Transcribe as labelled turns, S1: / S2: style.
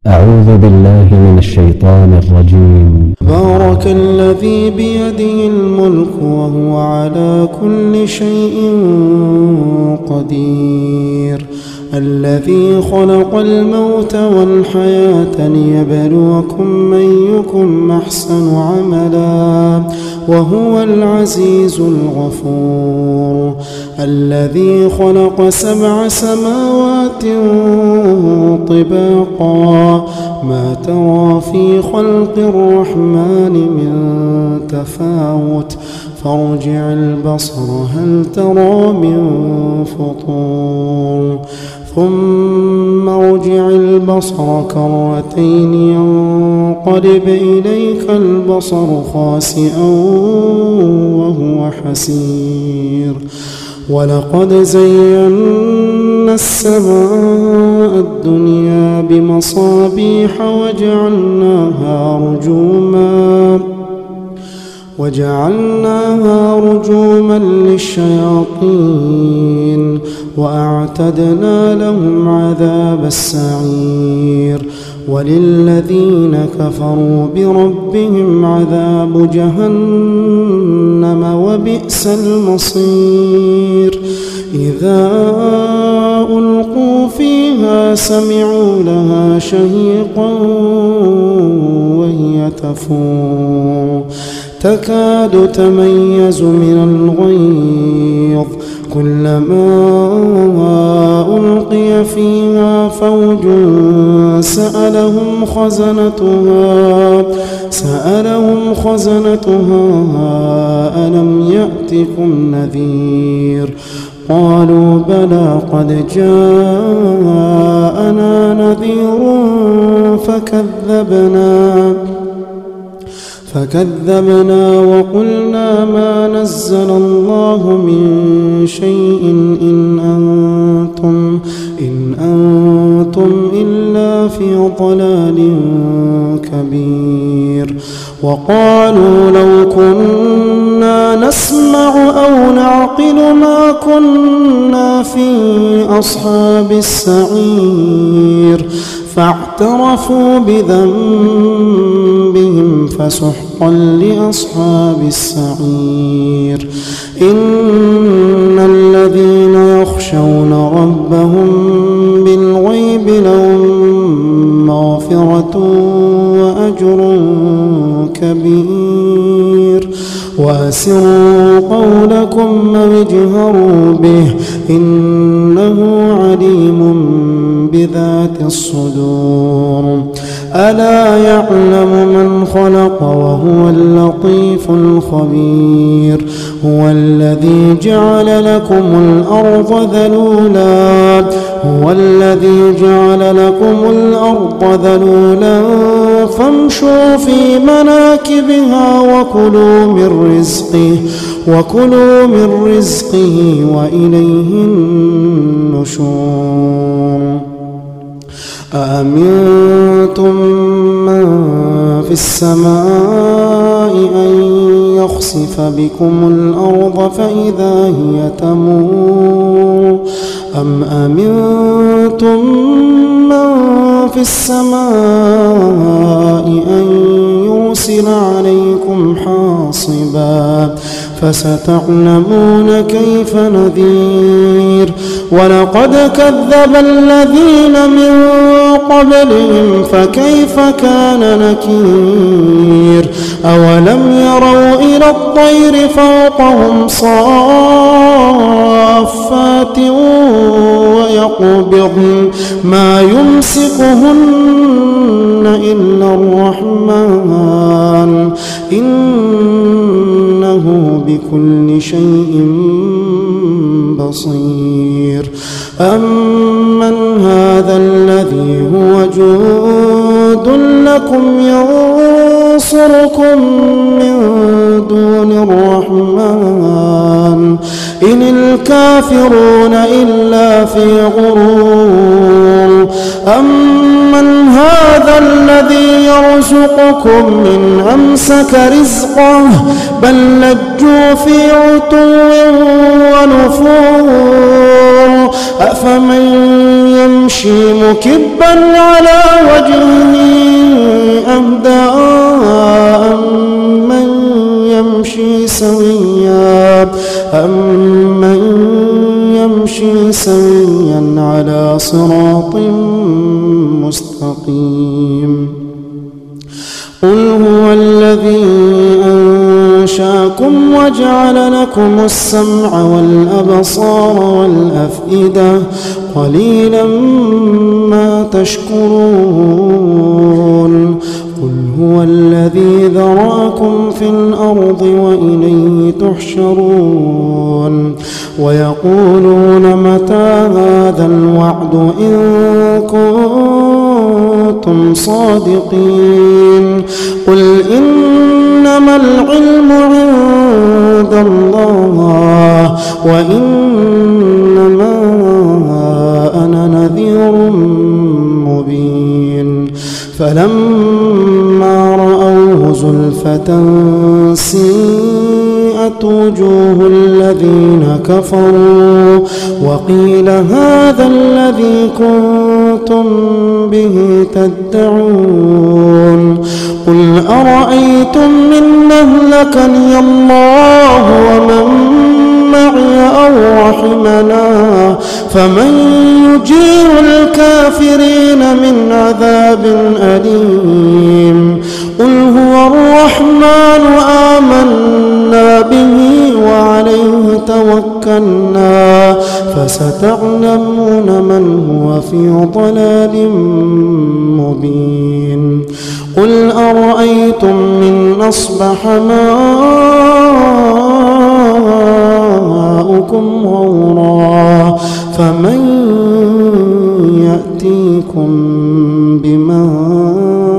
S1: أعوذ بالله من الشيطان الرجيم.
S2: بارك الذي بيده الملك وهو على كل شيء قدير، الذي خلق الموت والحياة ليبلوكم أيكم أحسن عملا وهو العزيز الغفور، الذي خلق 7 سماوات طباقا ما ترى في خلق الرحمن من تفاوت فارجع البصر هل ترى من فطور ثم ارجع البصر كرتين ينقلب إليك البصر خاسئا وهو حسير، ولقد زينا السماء الدنيا بمصابيح وجعلناها رجوما للشياطين وأعتدنا لهم عذاب السعير، وللذين كفروا بربهم عذاب جهنم وبئس المصير، إذا ألقوا فيها سمعوا لها شهيقا وهي تفور تكاد تميز من الغيظ، كلما ألقي فيها فوج سألهم خزنتها ألم يأتكم نذير، قالوا بلى قد جاءنا نذير فكذبنا وقلنا ما نزل الله من شيء إن أنتم إلا في ضلال كبير، وقالوا لو كنا نسمع أو نعقل ما كنا في أصحاب السعير، فاعترفوا بذنبهم فسحقا لأصحاب السعير، إن الذين يخشون ربهم بالغيب لهم مغفرة وأجر كبير، وأسروا قولكم أو اجهروا به إنه عليم بذات الصدور، ألا يعلم من خلق وهو اللطيف الخبير، هو الذي جعل لكم الأرض ذلولا فامشوا في مناكبها وكلوا من رزقه وإليه النشور، أأمنتم من في السماء أن يخسف بكم الأرض فإذا هي تمور، أم أمنتم من في السماء أن يرسل عليكم حاصبا فستعلمون كيف نذير، ولقد كذب الذين من قبلهم فكيف كان نكير، أولم يروا إلى الطير فوقهم صافات ويقبضن ما يمسكهن إلا الرحمن إنه بكل شيء بصير، أمن هذا الذي هو جند لكم ينصركم من دون الرحمن إن الكافرون إلا في غرور، أمن هذا الذي يرزقكم إن أمسك رزقه بل لجوا في عتو ونفور، أفمن يمشي مكبا على وجهه يمشي سويا على صراط مستقيم. قل هو الذي أنشاكم وجعل لكم السمع والأبصار والأفئدة قليلا ما تشكرون. قل هو الذي ذرأكم في الأرض وإليه تحشرون. ويقولون متى هذا الوعد إن كنتم صادقين. قل إنما العلم عند الله وإنما أنا نذير مبين. فلما رأوه زلفة سيئت وجوه الذين كفروا وقيل هذا الذي كنتم به تدعون. قل أرأيتم إن أهلكني الله ومن معي أو رحمنا فمن يجير الكافرين من عذاب أليم. قل هو الرحمن آمنا به وعليه توكلنا فستعلمون من هو في ضلال مبين. قل أرأيتم إن أصبح ماؤكم غورا فمن يأتيكم بماء